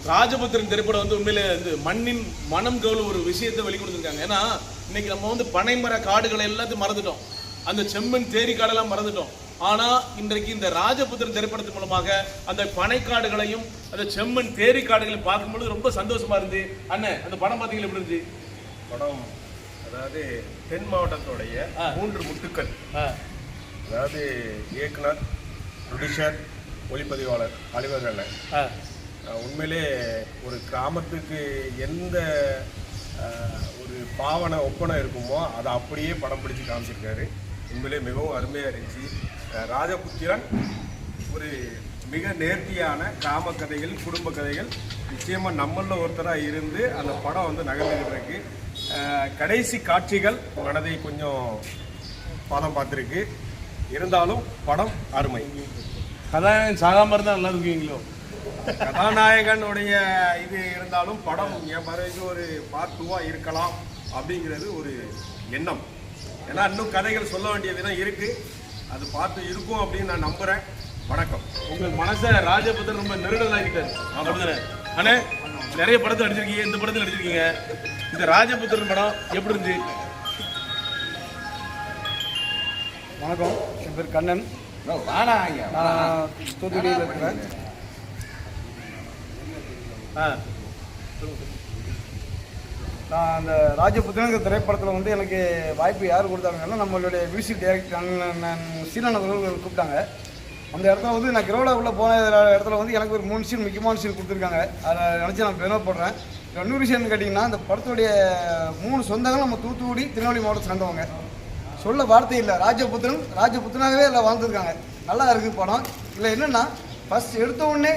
ராஜபுத்திரன் திரைப்படம் வந்து உண்மையிலே வந்து மண்ணின் மனம் கவுல ஒரு விஷயத்தை வெளிக்கொடுத்துருக்காங்க. ஏன்னா இன்னைக்கு நம்ம வந்து பனைமர காடுகளை எல்லாத்தையும் மறந்துட்டோம், அந்த செம்மண் தேரி காடெல்லாம் மறந்துட்டோம். ஆனா இன்றைக்கு இந்த ராஜபுத்திரன் திரைப்படத்தின் மூலமாக அந்த பனைக்காடுகளையும் அந்த செம்மண் தேரி காடுகளையும் பார்க்கும்போது ரொம்ப சந்தோஷமா இருந்து. அண்ணன் அந்த படம் பார்த்தீங்கன்னா எப்படி இருந்துச்சு? படம் அதாவது தென் மாவட்டத்துடைய 3 முத்துக்கள், அதாவது இயக்குனர், ப்ரொடியூசர், ஒளிப்பதிவாளர் அலுவலர்கள் உண்மையிலே ஒரு கிராமத்துக்கு எந்த ஒரு பாவனை ஒப்பனை இருக்குமோ அதை அப்படியே படம் பிடிச்சி காமிச்சிருக்காரு. உண்மையிலே மிகவும் அருமையாக இருந்துச்சு. ராஜபுத்திரன் ஒரு மிக நேர்த்தியான கிராம கதைகள், குடும்ப கதைகள். நிச்சயமாக நம்மளில் ஒருத்தராக இருந்து அந்த படம் வந்து நகர்ந்துகிட்டு இருக்கு. கடைசி காட்சிகள் மனதை கொஞ்சம் படம் பார்த்துருக்கு. இருந்தாலும் படம் அருமை. கதாநாயகன் சாகாம இருந்தால் நல்லா இருக்குவீங்களோ? கதாநாயகனுடைய இது இருந்தாலும் படம் என் மறைக்கு ஒரு பார்ட் 2 இருக்கலாம் அப்படிங்கிறது ஒரு எண்ணம். ஏன்னா இன்னும் கதைகள் சொல்ல வேண்டியதுலாம் இருக்கு, அது பார்த்து இருக்கும் அப்படின்னு நான் நம்புறேன். வணக்கம். உங்கள் மனசை ராஜபுத்திரன் ரொம்ப நெருடலாகிட்டாரு அப்படிதானே அண்ணே? நிறைய படத்தை நடிச்சிருக்கீங்க, இந்த படத்தில் நடிச்சிருக்கீங்க. இந்த ராஜபுத்திரன் படம் எப்படி இருந்துச்சு? வணக்கம், என் பேர் கண்ணன். நான் தூத்துக்குடியில் இருக்கிறேன். நான் அந்த ராஜபுத்திரன் திரைப்படத்தில் வந்து எனக்கு வாய்ப்பு யார் கொடுத்தாங்கன்னா நம்மளுடைய மியூசிக் டைரக்டர் சீனன் அவர்கள் கூப்பிட்டாங்க. அந்த இடத்துல வந்து நான் கிரௌட உள்ள போன இடத்துல வந்து எனக்கு ஒரு 3 சீன், முக்கியமான சீன் கொடுத்துருக்காங்க. அதை நினச்சி நான் பெருமைப்படுறேன். இன்னொரு விஷயம்னு கேட்டிங்கன்னா, இந்த படத்துடைய 3 சொந்தங்கள் நம்ம தூத்துக்குடி, திருநெல்வேலி மாவட்டத்தை சேர்ந்தவங்க. சொல்ல வார்த்தை இல்லை. ராஜபுத்திரனாகவே எல்லாம் வாழ்ந்துருக்காங்க. நல்லா இருக்குது படம். இல்லை என்னென்னா, ஃபஸ்ட் எடுத்த உடனே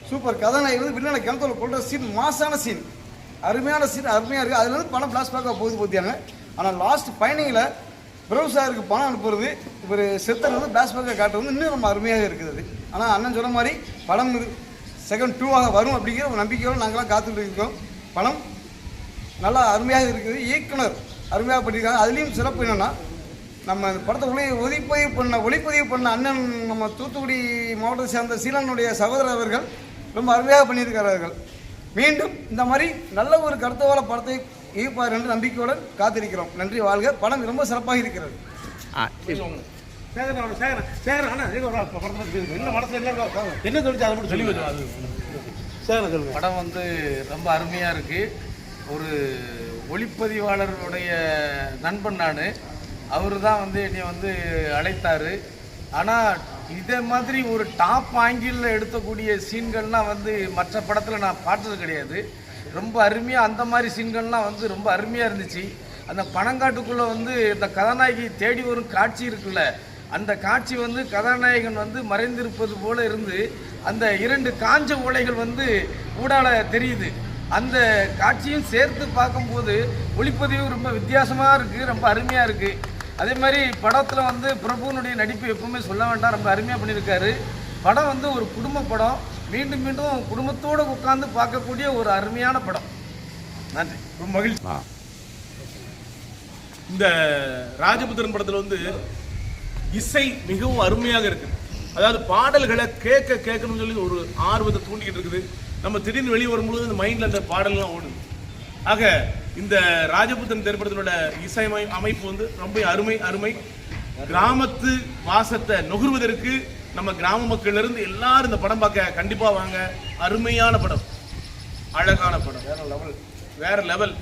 சூப்பர் கதாநாயகி வந்து வில்லனை கிணத்துல கொள்கிற சீன், மாசான சீன், அருமையான சீன், அருமையாக இருக்குது. அதில் வந்து பணம் பிளாஸ்பேக்காக போத்தியாங்க. ஆனால் லாஸ்ட் பயணிகளை பிரபுசாருக்கு பணம் அனுப்புறது, இவர் செத்தர் வந்து பிளாஸ்பேக்காக காட்டுறது இன்னும் ரொம்ப அருமையாக இருக்குது. ஆனால் அண்ணன் சொன்ன மாதிரி படம் செகண்ட் 2 வரும் அப்படிங்கிற ஒரு நம்பிக்கையோடு நாங்களாம் காத்துட்டு இருக்கோம். படம் நல்லா அருமையாக இருக்குது. இயக்குனர் அருமையாக பண்ணியிருக்காங்க. அதுலேயும் சிறப்பு என்னென்னா, நம்ம இந்த படத்தை ஒளிப்பதிவு பண்ண அண்ணன் நம்ம தூத்துக்குடி மாவட்டத்தை சேர்ந்த சீலனுடைய சகோதரர் அவர்கள் ரொம்ப அருமையாக பண்ணியிருக்கிறார்கள். மீண்டும் இந்த மாதிரி நல்ல ஒரு கருத்துவாள படத்தை ஈர்ப்பார் என்று நம்பிக்கையுடன் காத்திருக்கிறோம். நன்றி, வாழ்க. படம் ரொம்ப சிறப்பாக இருக்கிறது. படம் வந்து ரொம்ப அருமையாக இருக்குது. ஒரு ஒளிப்பதிவாளருடைய நண்பன் நான். அவர் தான் வந்து என்னை வந்து அழைத்தார். ஆனால் இதே மாதிரி ஒரு டாப் ஆங்கிளில் எடுக்கக்கூடிய சீன்கள்லாம் வந்து மற்ற படத்தில் நான் பார்த்தது கிடையாது. ரொம்ப அருமையாக அந்த மாதிரி சீன்கள்லாம் வந்து ரொம்ப அருமையாக இருந்துச்சு. அந்த பனங்காட்டுக்குள்ளே வந்து இந்த கதாநாயகி தேடி வரும் காட்சி இருக்குல்ல, அந்த காட்சி வந்து கதாநாயகன் வந்து மறைந்திருப்பது போல இருந்து அந்த 2 காஞ்ச ஓலைகள் வந்து ஊடால தெரியுது. அந்த காட்சியும் சேர்த்து பார்க்கும்போது ஒளிப்பதிவு ரொம்ப வித்தியாசமாக இருக்குது, ரொம்ப அருமையாக இருக்குது. அதே மாதிரி படத்தில் வந்து பிரபுனுடைய நடிப்பு எப்பவுமே சொல்ல வேண்டாம், ரொம்ப அருமையாக பண்ணியிருக்காரு. படம் வந்து ஒரு குடும்ப படம், மீண்டும் மீண்டும் குடும்பத்தோடு உட்காந்து பார்க்கக்கூடிய ஒரு அருமையான படம். நன்றி, ரொம்ப மகிழ்ச்சி. இந்த ராஜபுத்திரன் படத்தில் வந்து இசை மிகவும் அருமையாக இருக்குது. அதாவது பாடல்களை கேட்கணும்னு சொல்லி ஒரு ஆர்வத்தை தூண்டிக்கிட்டு இருக்குது. நம்ம திடீர்னு வெளியே வரும்பொழுது இந்த மைண்டில் அந்த பாடல்லாம் ஓடுது. ஆக இந்த ராஜபுத்திரன் திரைப்படத்தினோட இசை அமைப்பு வந்து ரொம்ப அருமை. கிராமத்து வாசத்தை நுகர்வதற்கு நம்ம கிராம மக்கள் இருந்து எல்லாரும் இந்த படம் பார்க்க கண்டிப்பா வாங்க. அருமையான படம், அழகான படம், வேற லெவல்.